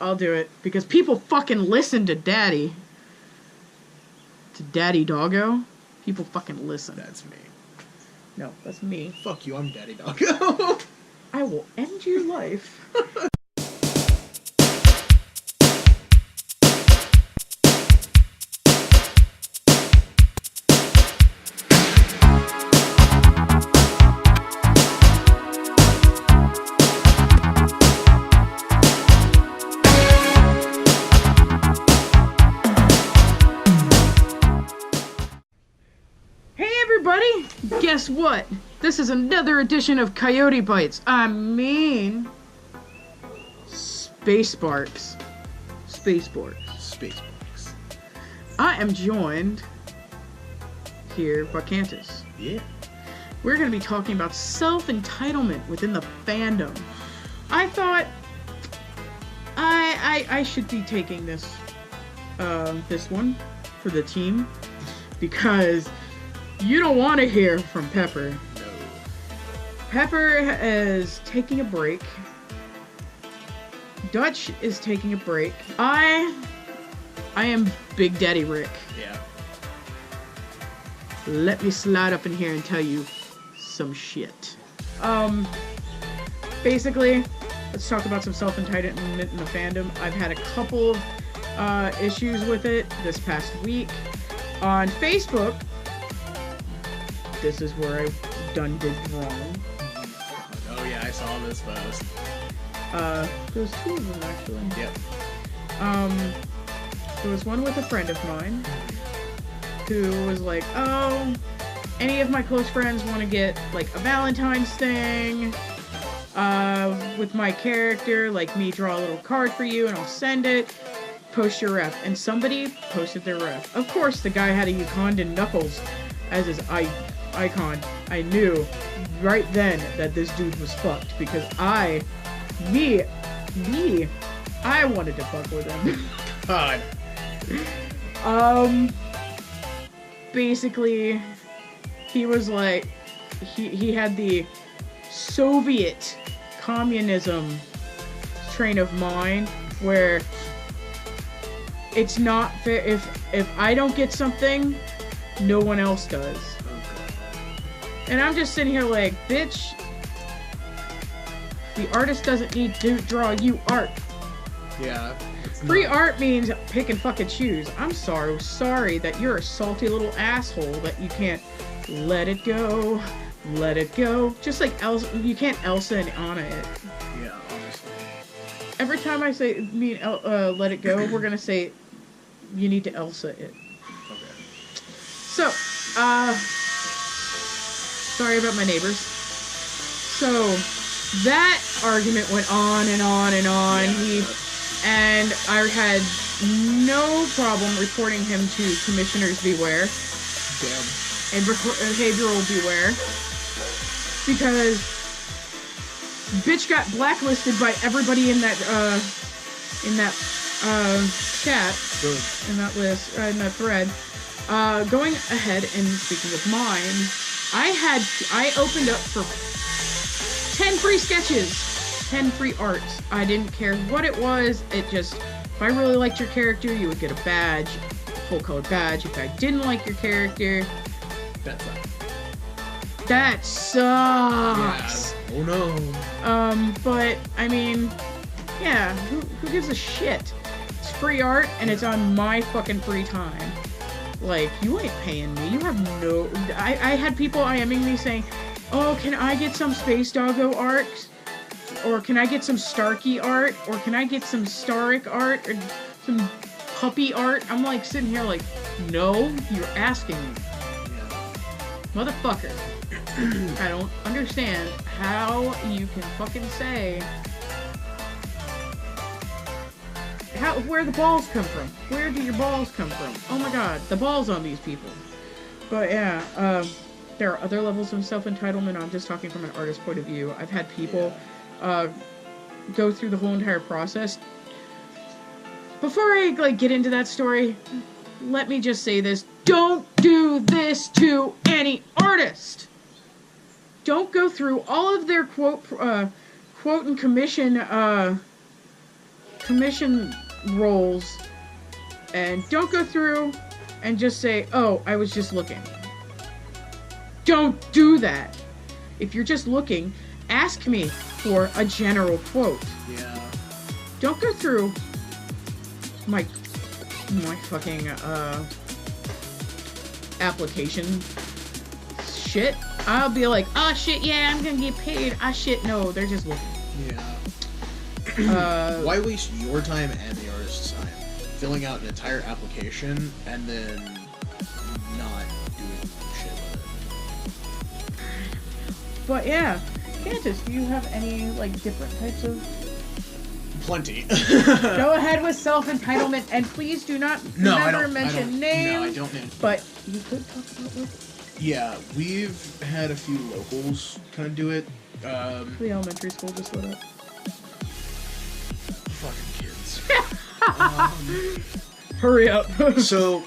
I'll do it. Because people fucking listen to Daddy. To Daddy Doggo. People fucking listen. That's me. No, that's me. Fuck you, I'm Daddy Doggo. I will end your life. Guess what? This is another edition of Coyote Bytes. I mean... Space Sparks. Space Sparks. I am joined here by Cantus. Yeah. We're going to be talking about self-entitlement within the fandom. I thought I should be taking this one for the team because you don't want to hear from Pepper. No. Pepper is taking a break. Dutch is taking a break. I am Big Daddy Rick. Yeah. Let me slide up in here and tell you some shit. Basically, let's talk about some self-entitlement in the fandom. I've had a couple of issues with it this past week. On Facebook, this is where I did wrong. Oh yeah, I saw this post. There's two of them actually. Yep. There was one with a friend of mine who was like, oh, any of my close friends want to get like a Valentine's thing with my character, like me draw a little card for you and I'll send it, post your ref. And somebody posted their ref. Of course the guy had a Ugandan Knuckles as his icon. I knew right then that this dude was fucked because I wanted to fuck with him. God. Basically, he was like, he had the Soviet communism train of mind where it's not fair if I don't get something, no one else does. And I'm just sitting here like, bitch, the artist doesn't need to draw you art. Yeah. Free art means pick and fucking choose. I'm sorry that you're a salty little asshole that you can't let it go. Just like Elsa, you can't Elsa and Anna it. Yeah, honestly. Every time I say let it go, we're gonna say you need to Elsa it. Okay. So, sorry about my neighbors. So, that argument went on and on and on. Yeah, And I had no problem reporting him to Commissioners Beware. Damn. And Behavioral Beware. Because bitch got blacklisted by everybody in that chat. Good. In that list, in that thread. Going ahead and speaking of mine, I opened up for 10 free sketches. 10 free arts. I didn't care what it was. It just, if I really liked your character, you would get a badge, a full color badge. If I didn't like your character, that sucks. Yeah. Oh no. But I mean, yeah, who gives a shit? It's free art and it's on my fucking free time. Like, you ain't paying me. You have no. I had people IMing me saying, oh, can I get some Space Doggo art? Or can I get some Starky art? Or can I get some Starrik art? Or some puppy art? I'm like sitting here like, no, you're asking me. Yeah. Motherfucker. I don't understand how you can fucking say where the balls come from. Where do your balls come from? Oh my god, the balls on these people. But yeah, there are other levels of self-entitlement. I'm just talking from an artist's point of view. I've had people go through the whole entire process. Before I get into that story, let me just say this. Don't do this to any artist! Don't go through all of their quote and commission commission roles, and don't go through and just say, oh, I was just looking. Don't do that. If you're just looking, ask me for a general quote. Yeah. Don't go through my fucking application shit. I'll be like, oh shit, yeah, I'm gonna get paid. Ah shit, no, they're just looking. Yeah. Why waste your time and the artist's time filling out an entire application and then not doing shit with it? But yeah, Cantus, do you have any like different types of? Plenty. Go ahead with self-entitlement, and please do not never mention names. No, I don't name. But you could talk about it. Yeah, we've had a few locals kind of do it. The elementary school just lit up. Fucking kids. Hurry up. So,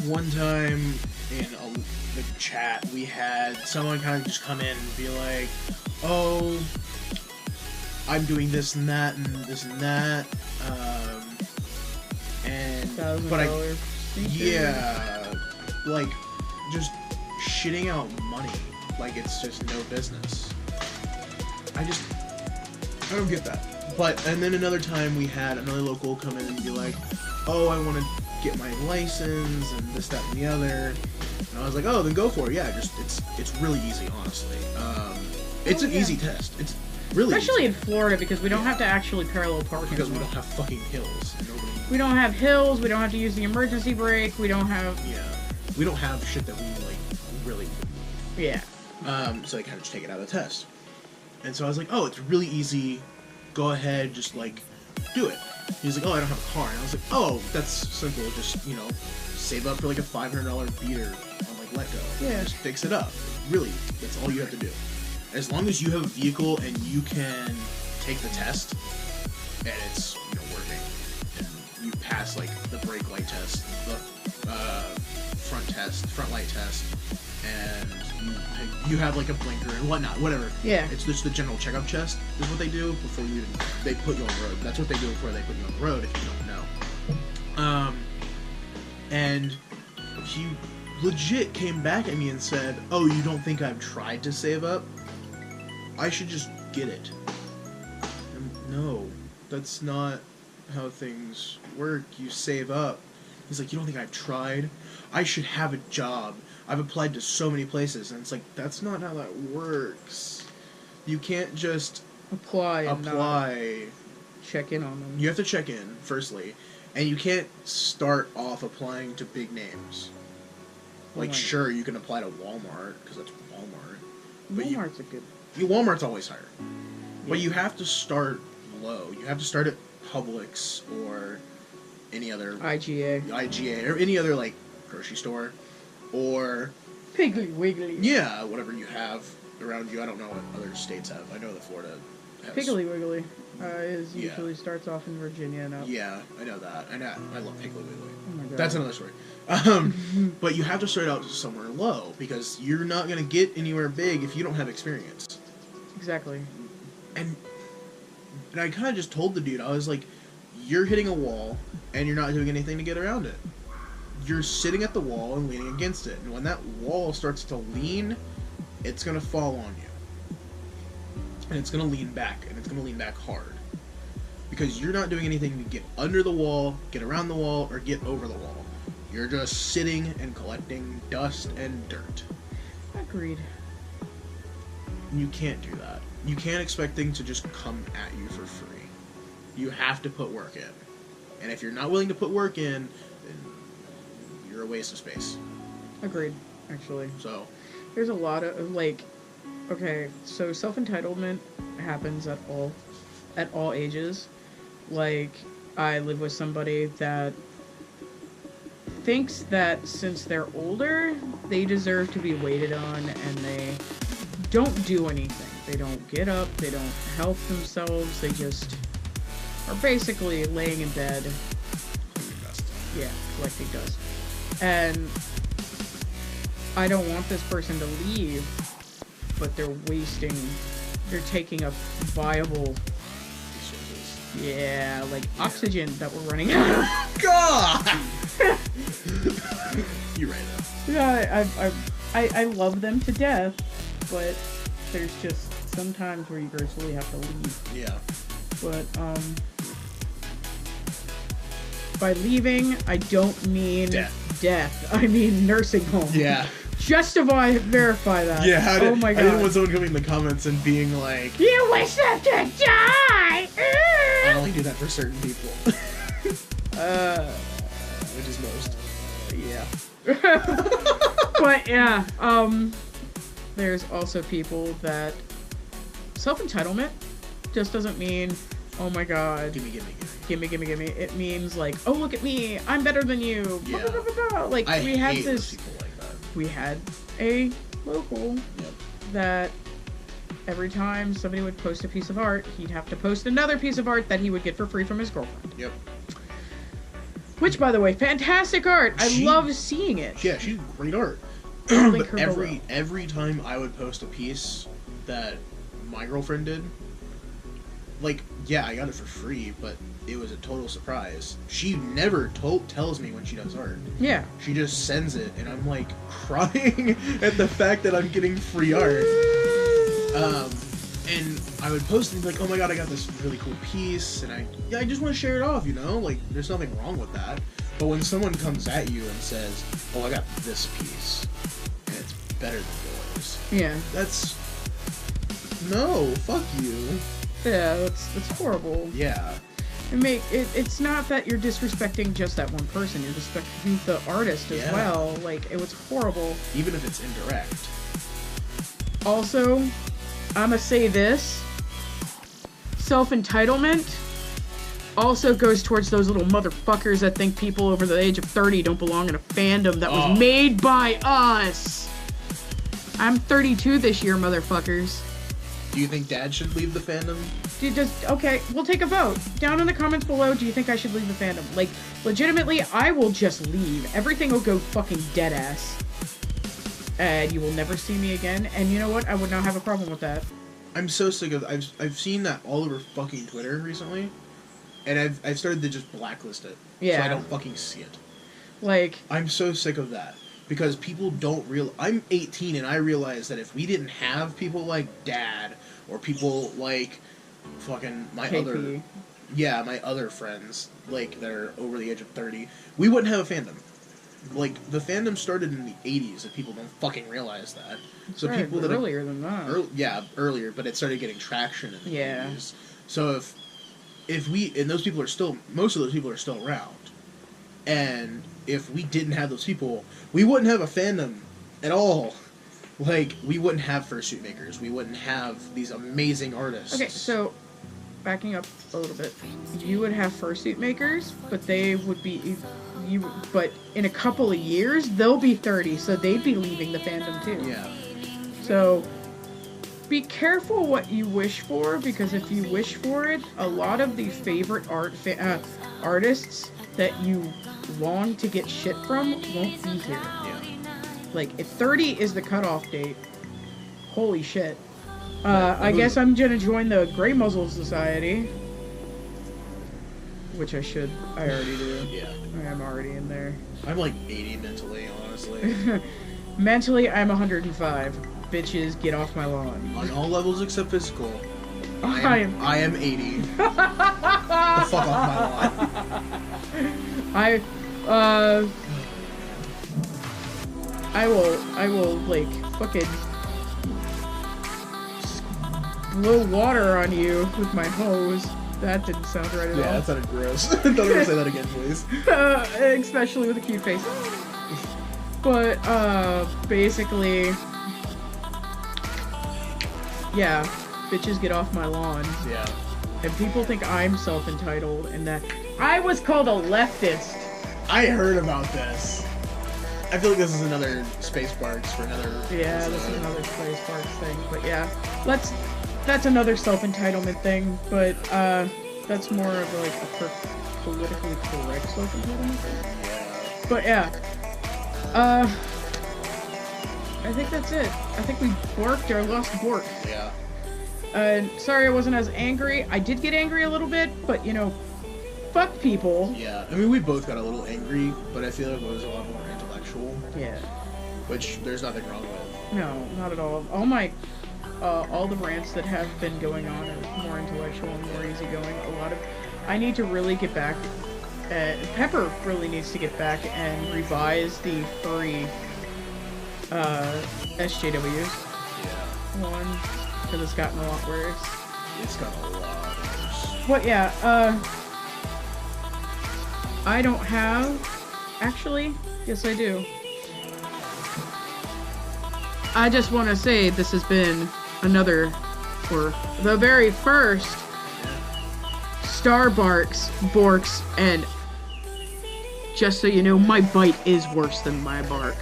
one time in the chat, we had someone kind of just come in and be like, oh, I'm doing this and that and this and that, but yeah, like, just shitting out money like it's just no business. I don't get that. And then another time we had another local come in and be like, oh, I want to get my license and this, that, and the other. And I was like, oh, then go for it. Yeah, it's really easy, honestly. It's an easy test. It's really especially easy. In Florida, because we don't have to actually parallel park because anymore. we don't have fucking hills. We don't have hills. We don't have to use the emergency brake. We don't have. Yeah, we don't have shit that we like really. Yeah. So they kind of just take it out of the test. And so I was like, oh, it's really easy. Go ahead, just like do it. He's like, oh, I don't have a car. And I was like, oh, that's simple. Just save up for like a $500 beater on like Letgo. Yeah. Just fix it up. Really, that's all you have to do. As long as you have a vehicle and you can take the test and it's working and you pass like the brake light test, the front light test, and you have like a blinker and whatnot, whatever. Yeah. It's just the general checkup test is what they do before they put you on the road. That's what they do before they put you on the road, if you don't know. And he legit came back at me and said, oh, you don't think I've tried to save up? I should just get it. And no, that's not how things work. You save up. He's like, you don't think I've tried? I should have a job. I've applied to so many places. And it's like, that's not how that works. You can't just apply. Check in on them. You have to check in, firstly. And you can't start off applying to big names. Like, sure, you can apply to Walmart, because that's Walmart. But Walmart's a good... Walmart's always higher. Yeah. But you have to start low. You have to start at Publix or any other... IGA, or any other, like, grocery store. Or... Piggly Wiggly. Yeah, whatever you have around you. I don't know what other states have. I know that Florida has... Piggly Wiggly usually starts off in Virginia and up. Yeah, I know that. I love Piggly Wiggly. Oh my God. That's another story. But you have to start out somewhere low, because you're not going to get anywhere big if you don't have experience. Exactly. And I kind of just told the dude, I was like, you're hitting a wall, and you're not doing anything to get around it. You're sitting at the wall and leaning against it. And when that wall starts to lean, it's going to fall on you. And it's going to lean back, and it's going to lean back hard. Because you're not doing anything to get under the wall, get around the wall, or get over the wall. You're just sitting and collecting dust and dirt. Agreed. You can't do that. You can't expect things to just come at you for free. You have to put work in. And if you're not willing to put work in, then you're a waste of space. Agreed, actually. So, there's a lot of, like, okay, so self-entitlement happens at all ages. Like, I live with somebody that thinks that since they're older, they deserve to be waited on, and they don't do anything. They don't get up, they don't help themselves, they just are basically laying in bed. Yeah, collecting dust. And I don't want this person to leave, but they're taking a viable Yeah, like oxygen that we're running out of. God! You're right. Yeah, I love them to death, but there's just sometimes where you gracefully have to leave. Yeah. But, by leaving, I don't mean death. I mean nursing home. Yeah. Just to verify that. Yeah, oh my god. I didn't want someone coming in the comments and being like, "You wish them to die!" I only do that for certain people. Which is most. Yeah. But yeah, there's also people that self-entitlement just doesn't mean, oh my god, gimme. It means like, oh look at me, I'm better than you. Yeah. Blah, blah, blah, blah. Like I we had hate this. people like that. We had a local that every time somebody would post a piece of art, he'd have to post another piece of art that he would get for free from his girlfriend. Yep. Which, by the way, fantastic art. I love seeing it. Yeah, she's great art. I'll But link her below. every time I would post a piece that my girlfriend did, like, yeah, I got it for free, but it was a total surprise. She never tells me when she does art. Yeah. She just sends it, and I'm like crying at the fact that I'm getting free art. And I would post and be like, oh my god, I got this really cool piece, and I just want to share it off, you know? Like, there's nothing wrong with that. But when someone comes at you and says, oh, I got this piece, and it's better than yours. Yeah. That's... No, fuck you. Yeah, that's horrible. Yeah. It's not that you're disrespecting just that one person, you're disrespecting the artist as well. Like, it was horrible. Even if it's indirect. Also, I'ma say this. Self-entitlement also goes towards those little motherfuckers that think people over the age of 30 don't belong in a fandom that was made by us. I'm 32 this year, motherfuckers. Do you think Dad should leave the fandom? Okay, we'll take a vote. Down in the comments below, do you think I should leave the fandom? Like, legitimately, I will just leave. Everything will go fucking dead ass. And you will never see me again. And you know what? I would not have a problem with that. I'm so sick of... I've seen that all over fucking Twitter recently. And I've started to just blacklist it. Yeah. So I don't fucking see it. Like... I'm so sick of that. Because people don't I'm 18 and I realize that if we didn't have people like Dad, or people like fucking my KP. my other friends, like, that are over the age of 30, we wouldn't have a fandom. Like, the fandom started in the 80s, and people don't fucking realize that. So right, people that earlier than that. Earlier, but it started getting traction in the 80s. So if we, and those people are still, most of those people are still around. And if we didn't have those people, we wouldn't have a fandom at all. Like, we wouldn't have fursuit makers. We wouldn't have these amazing artists. Okay, so, backing up a little bit, you would have fursuit makers, but they would be... But in a couple of years, they'll be 30, so they'd be leaving the fandom too. Yeah. So, be careful what you wish for, because if you wish for it, a lot of the favorite artists that you long to get shit from won't be here. Yeah. Like, if 30 is the cutoff date, holy shit. I guess I'm gonna join the Grey Muzzle Society. Which I already do. Yeah. I'm already in there. I'm like 80 mentally, honestly. Mentally, I'm 105. Bitches, get off my lawn. On all levels except physical. I am 80. The fuck off my lawn. I will, like, fucking blow water on you with my hose. That didn't sound right at all. Yeah, that sounded gross. Don't ever say that again, please. Especially with a cute face. But, basically... Yeah, bitches get off my lawn. Yeah. And people think I'm self-entitled and that I was called a leftist. I heard about this. I feel like this is another Space Barks for another... Yeah, this is another Space Barks thing. But yeah, that's another self-entitlement thing. But that's more of like a politically correct self-entitlement thing. Yeah. But yeah, I think that's it. I think we borked our lost bork. Yeah. Sorry I wasn't as angry. I did get angry a little bit, but you know, fuck people. Yeah, I mean, we both got a little angry, but I feel like it was a lot more intellectual. Yeah. Which there's nothing wrong with. No, not at all. All the rants that have been going on are more intellectual and more easygoing. I need to really get back. Pepper really needs to get back and revise the furry SJWs. Yeah. One, because it's gotten a lot worse. It's gotten a lot worse. But yeah, I don't have. Actually, yes, I do. I just want to say this has been or the very first Borks, and just so you know, my bite is worse than my bark.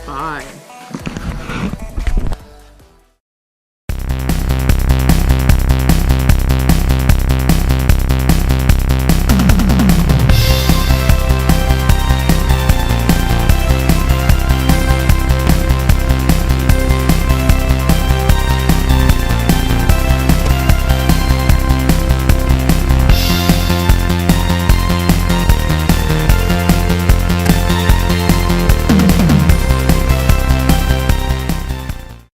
Bye.